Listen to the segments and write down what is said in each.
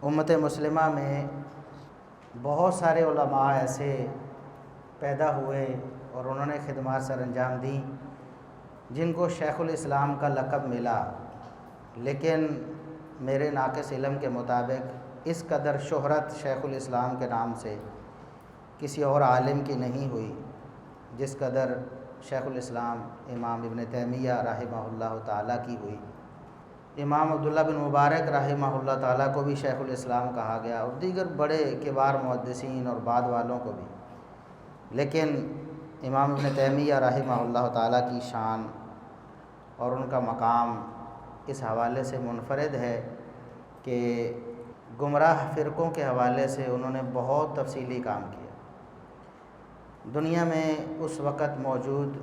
امت مسلمہ میں بہت سارے علماء ایسے پیدا ہوئے اور انہوں نے خدمات سر انجام دیں جن کو شیخ الاسلام کا لقب ملا، لیکن میرے ناقص علم کے مطابق اس قدر شہرت شیخ الاسلام کے نام سے کسی اور عالم کی نہیں ہوئی جس قدر شیخ الاسلام امام ابن تیمیہ رحمہ اللہ تعالیٰ کی ہوئی۔ امام عبداللہ بن مبارک رحمہ اللہ تعالیٰ کو بھی شیخ الاسلام کہا گیا اور دیگر بڑے کبار محدثین اور بعد والوں کو بھی، لیکن امام ابن تیمیہ رحمہ اللہ تعالیٰ کی شان اور ان کا مقام اس حوالے سے منفرد ہے کہ گمراہ فرقوں کے حوالے سے انہوں نے بہت تفصیلی کام کیا۔ دنیا میں اس وقت موجود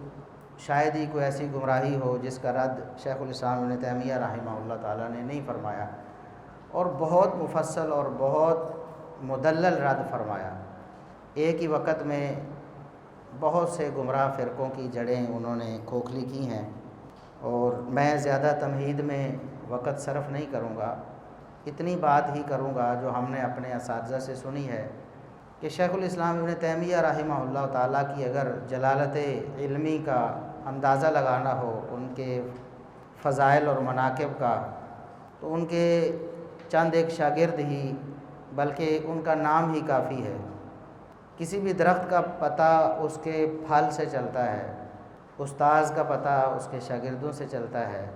شاید ہی کوئی ایسی گمراہی ہو جس کا رد شیخ الاسلام ابن تیمیہ رحمہ اللہ تعالیٰ نے نہیں فرمایا، اور بہت مفصل اور بہت مدلل رد فرمایا۔ ایک ہی وقت میں بہت سے گمراہ فرقوں کی جڑیں انہوں نے کھوکھلی کی ہیں، اور میں زیادہ تمہید میں وقت صرف نہیں کروں گا، اتنی بات ہی کروں گا جو ہم نے اپنے اساتذہ سے سنی ہے کہ شیخ الاسلام ابن تیمیہ رحمہ اللہ تعالیٰ کی اگر جلالت علمی کا اندازہ لگانا ہو، ان کے فضائل اور مناقب کا، تو ان کے چند ایک شاگرد ہی بلکہ ان کا نام ہی کافی ہے۔ کسی بھی درخت کا پتہ اس کے پھل سے چلتا ہے، استاذ کا پتہ اس کے شاگردوں سے چلتا ہے۔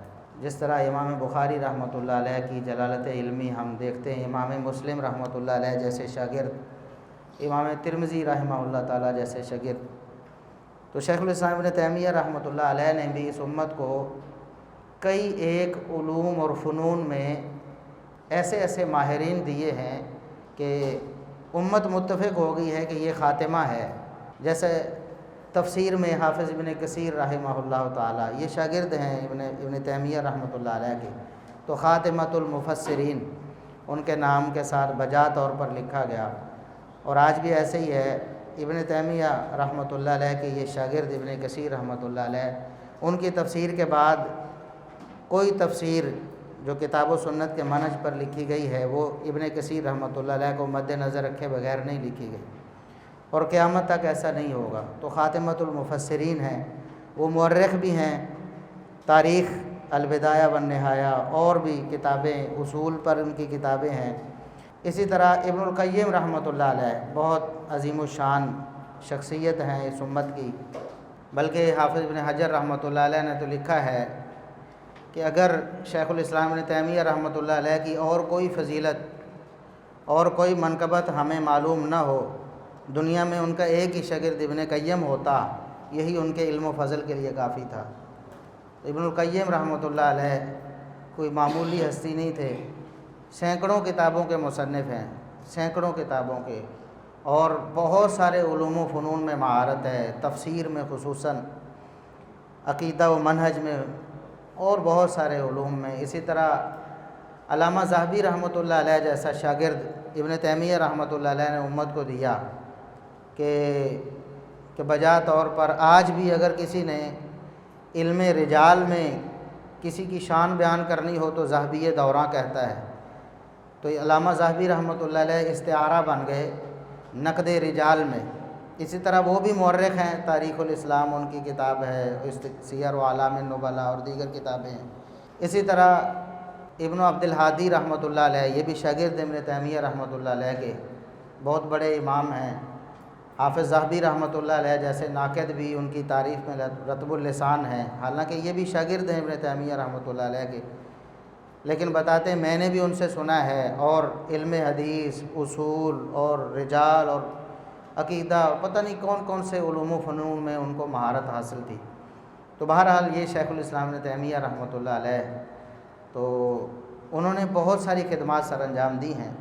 جس طرح امام بخاری رحمۃ اللہ علیہ کی جلالت علمی ہم دیکھتے ہیں، امام مسلم رحمۃ اللہ علیہ جیسے شاگرد، امام ترمذی رحمہ اللہ تعالیٰ جیسے شاگرد، تو شیخ الاسلام ابن تیمیہ رحمۃ اللہ علیہ نے بھی اس امت کو کئی ایک علوم اور فنون میں ایسے ایسے ماہرین دیے ہیں کہ امت متفق ہو گئی ہے کہ یہ خاتمہ ہے۔ جیسے تفسیر میں حافظ ابن کثیر رحمہ اللہ تعالیٰ یہ شاگرد ہیں ابن تیمیہ رحمۃ اللہ علیہ کے، تو خاتمۃ المفسرین ان کے نام کے ساتھ بجا طور پر لکھا گیا، اور آج بھی ایسے ہی ہے۔ ابن تیمیہ رحمۃ اللہ علیہ کے یہ شاگرد ابن کثیر رحمۃ اللہ علیہ، ان کی تفسیر کے بعد کوئی تفسیر جو کتاب و سنت کے منہج پر لکھی گئی ہے وہ ابن کثیر رحمۃ اللہ علیہ کو مد نظر رکھے بغیر نہیں لکھی گئی، اور قیامت تک ایسا نہیں ہوگا۔ تو خاتمۃ المفسرین ہیں، وہ مورخ بھی ہیں، تاریخ البدایہ والنہایہ اور بھی کتابیں اصول پر ان کی کتابیں ہیں۔ اسی طرح ابن القیم رحمۃ اللہ علیہ بہت عظیم الشان شخصیت ہیں اس امت کی، بلکہ حافظ ابن حجر رحمۃ اللہ علیہ نے تو لکھا ہے کہ اگر شیخ الاسلام ابن تیمیہ رحمۃ اللہ علیہ کی اور کوئی فضیلت اور کوئی منقبت ہمیں معلوم نہ ہو، دنیا میں ان کا ایک ہی شاگرد ابن قیم ہوتا، یہی ان کے علم و فضل کے لیے کافی تھا۔ ابن القیم رحمۃ اللہ علیہ کوئی معمولی ہستی نہیں تھے، سینکڑوں کتابوں کے مصنف ہیں، سینکڑوں کتابوں کے، اور بہت سارے علوم و فنون میں مہارت ہے، تفسیر میں خصوصاً، عقیدہ و منہج میں، اور بہت سارے علوم میں۔ اسی طرح علامہ ذہبی رحمۃ اللہ علیہ جیسا شاگرد ابن تیمیہ رحمۃ اللہ علیہ نے امت کو دیا کہ بجا طور پر آج بھی اگر کسی نے علم رجال میں کسی کی شان بیان کرنی ہو تو ذہبی دوراں کہتا ہے، تو علامہ ذہبی رحمۃ اللہ علیہ استعارہ بن گئے نقد رجال میں۔ اسی طرح وہ بھی مورخ ہیں، تاریخ الاسلام ان کی کتاب ہے، سیر و اعلام النبلاء اور دیگر کتابیں ہیں۔ اسی طرح ابن عبد الہادی رحمۃ اللہ علیہ، یہ بھی شاگرد ابن تیمیہ رحمۃ اللہ علیہ کے بہت بڑے امام ہیں۔ حافظ ذہبی رحمۃ اللہ علیہ جیسے ناقد بھی ان کی تعریف میں رطب اللسان ہیں، حالانکہ یہ بھی شاگرد ہیں ابن تیمیہ رحمۃ اللہ علیہ کے، لیکن بتاتے ہیں میں نے بھی ان سے سنا ہے، اور علم حدیث، اصول اور رجال اور عقیدہ، پتہ نہیں کون کون سے علوم و فنون میں ان کو مہارت حاصل تھی۔ تو بہرحال یہ شیخ الاسلام ابن تیمیہ رحمۃ اللہ علیہ، تو انہوں نے بہت ساری خدمات سر انجام دی ہیں۔